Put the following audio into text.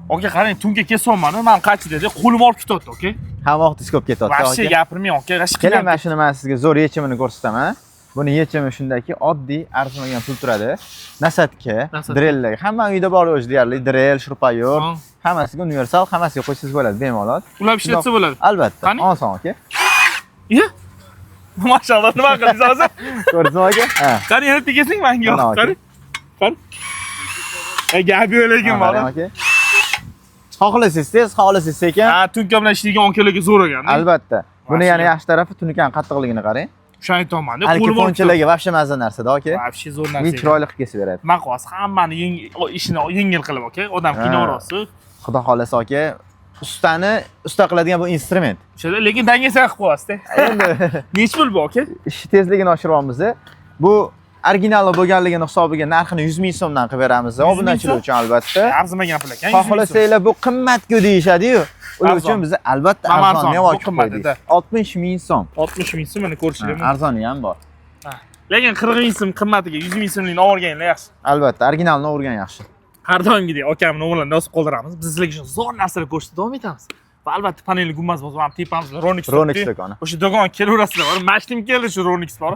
Aka qarang, tunga kesyapman, men qancha dedi, qo'lim olib ketyapti, aka. Hamma vaqt tez ko'p ketyapti, Vaqti gapirmang, aka. Keling, mana shuni men sizga zo'r yechimini ko'rsataman. Buni yechimi shundaki, oddiy arzimagan pul turadi. Nasatka, drellar, hamma uyda bor o'zi deyarli, drel, shurpayor, hammasiga universal, hammasiga qo'ysangiz bo'ladi, bemalol. Ulab ishlatsa bo'ladi. Albatta. Oson, aka. Ya. Mashallah, nima qildingiz hozir? Ko'rdingizmi, aka? Ha. Qani yana tegasang menga yo'q. Qani. Gap yo'qligim bor. Xohlasangiz tez, xohlasangiz sekin. Ha, tunka bilan ishlaydigan onkalarga zo'r ekan. Albatta. Buni yana yaxshi tarafi tunukan qattiqligini qarang. O'shani aytaman-da, qo'lim fonchilarga vobshe mazza narsa-da, aka. Vobshe zo'r narsa. Uy chiroyli qilib kesib beradi. Maqos hammani ishini yengil qilib, aka. Odam qiynalroqsi. Xudo xolasa, aka, usta qiladigan bu instrument. O'shada lekin dangasa qilib qo'yasiz-da. Endi nech pul bu, aka? Ish tezligini oshiryapmiz. Bu original bo'lganligini hisobiga narxini 100 ming so'mdan qilib beramiz. Obunachilar uchun albatta. Arzimagan pul ekan. Xohlasanglar bu qimmat-ku deyishadi-yu. Ular uchun biz albatta arzonni olib qo'ydik. 60 ming so'm. 60 ming so'm mana ko'rishlar mumkin. Arzoni ham bor. Lekin 40 ming so'm qimmatiga 100 ming so'mlikni olganlar yaxshi. Albatta, originalni o'rgan yaxshi. Har doimgidek akamni o'g'lini nosib qoldiramiz. Biz sizlarga shu zo'r narsalar ko'rsatib davom etamiz. Va albatta panelli gumbaz bor, ham tepamizda Ronix do'koni. O'sha do'kon kelaverasizlar. Mashtim keldi shu Ronix bor.